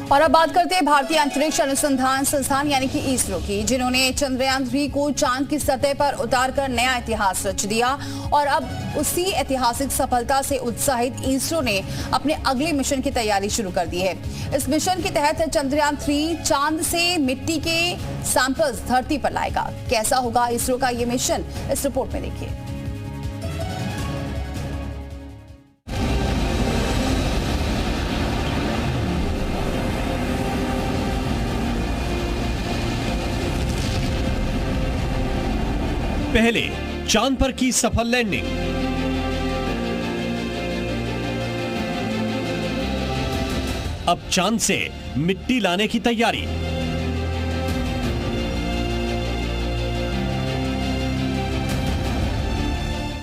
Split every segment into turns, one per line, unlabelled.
और अब बात करते हैं भारतीय अंतरिक्ष अनुसंधान संस्थान यानी कि इसरो की, जिन्होंने चंद्रयान 3 को चांद की सतह पर उतारकर नया इतिहास रच दिया। और अब उसी ऐतिहासिक सफलता से उत्साहित इसरो ने अपने अगले मिशन की तैयारी शुरू कर दी है। इस मिशन के तहत चंद्रयान 3 चांद से मिट्टी के सैंपल्स धरती पर लाएगा। कैसा होगा इसरो का ये मिशन, इस रिपोर्ट में देखिए।
पहले चांद पर की सफल लैंडिंग, अब चांद से मिट्टी लाने की तैयारी।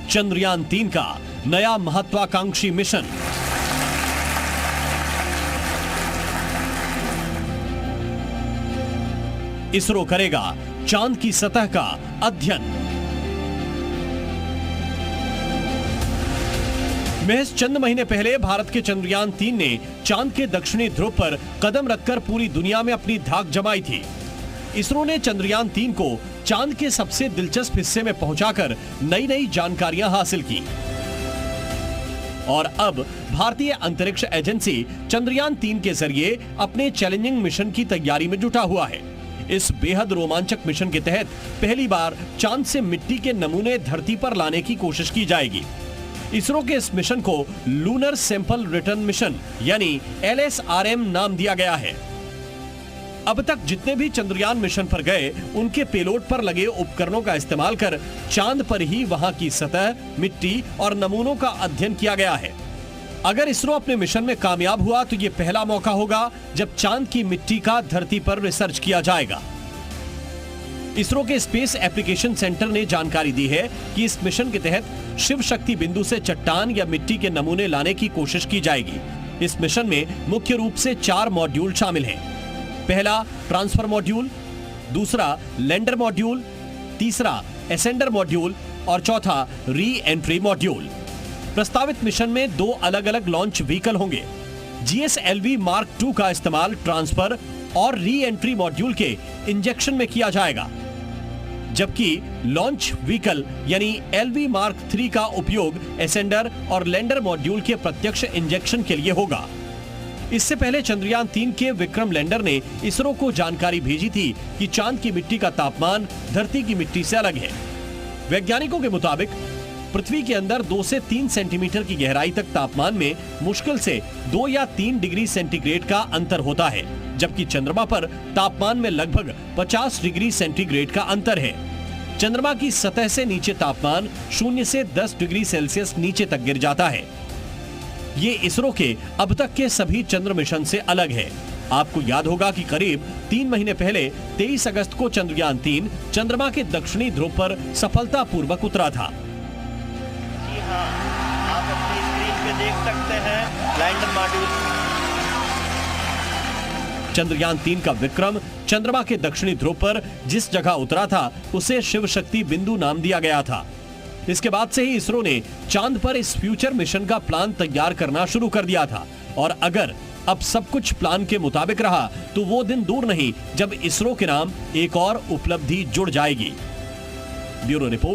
चंद्रयान 3 का नया महत्वाकांक्षी मिशन। इसरो करेगा चांद की सतह का अध्ययन। महज चंद महीने पहले भारत के चंद्रयान 3 ने चांद के दक्षिणी ध्रुव पर कदम रखकर पूरी दुनिया में अपनी धाक जमाई थी। इसरो ने चंद्रयान 3 को चांद के सबसे दिलचस्प हिस्से में पहुंचाकर नई नई जानकारियां हासिल की। और अब भारतीय अंतरिक्ष एजेंसी चंद्रयान 3 के जरिए अपने चैलेंजिंग मिशन की तैयारी में जुटा हुआ है। इस बेहद रोमांचक मिशन के तहत पहली बार चांद से मिट्टी के नमूने धरती पर लाने की कोशिश की जाएगी। इसरो के इस मिशन को लूनर सैंपल रिटर्न मिशन यानी LSRM नाम दिया गया है। अब तक जितने भी चंद्रयान मिशन पर गए, उनके पेलोड पर लगे उपकरणों का इस्तेमाल कर चांद पर ही वहां की सतह, मिट्टी और नमूनों का अध्ययन किया गया है। अगर इसरो अपने मिशन में कामयाब हुआ तो यह पहला मौका होगा जब चांद की मिट्टी का धरती पर रिसर्च किया जाएगा। इसरो के स्पेस एप्लीकेशन सेंटर ने जानकारी दी है कि इस मिशन के तहत शिव शक्ति बिंदु से चट्टान या मिट्टी के नमूने लाने की कोशिश की जाएगी। इस मिशन में मुख्य रूप से 4 मॉड्यूल शामिल हैं। पहला ट्रांसफर मॉड्यूल, दूसरा लैंडर मॉड्यूल, तीसरा एसेंडर मॉड्यूल और चौथा री एंट्री मॉड्यूल। प्रस्तावित मिशन में 2 अलग अलग लॉन्च व्हीकल होंगे। GSLV Mark II का इस्तेमाल ट्रांसफर और री एंट्री मॉड्यूल के इंजेक्शन में किया जाएगा, जबकि लॉन्च व्हीकल यानी LV Mark III का उपयोग एसेंडर और लैंडर मॉड्यूल के प्रत्यक्ष इंजेक्शन के लिए होगा। इससे पहले चंद्रयान 3 के विक्रम लैंडर ने इसरो को जानकारी भेजी थी कि चांद की मिट्टी का तापमान धरती की मिट्टी से अलग है। वैज्ञानिकों के मुताबिक पृथ्वी के अंदर 2 से 3 सेंटीमीटर की गहराई तक तापमान में मुश्किल से 2 या 3 डिग्री सेंटीग्रेड का अंतर होता है, जबकि चंद्रमा पर तापमान में लगभग 50 डिग्री सेंटीग्रेड का अंतर है। चंद्रमा की सतह से नीचे तापमान 0 से 10 डिग्री सेल्सियस नीचे तक गिर जाता है। ये इसरो के अब तक के सभी चंद्र मिशन से अलग है। आपको याद होगा कि करीब 3 महीने पहले 23 अगस्त को चंद्रयान 3 चंद्रमा के दक्षिणी ध्रुव पर सफलतापूर्वक उतरा था।
जी हाँ, आप अपनी स्क्रीन पे देख सकते हैं लैंडर मॉड्यूल।
चंद्रयान 3 का विक्रम चंद्रमा के दक्षिणी ध्रुव पर जिस जगह उतरा था उसे शिव शक्ति बिंदु नाम दिया गया था। इसके बाद से ही इसरो ने चांद पर इस फ्यूचर मिशन का प्लान तैयार करना शुरू कर दिया था। और अगर अब सब कुछ प्लान के मुताबिक रहा तो वो दिन दूर नहीं जब इसरो के नाम एक और उपलब्धि जुड़ जाएगी। Bureau report.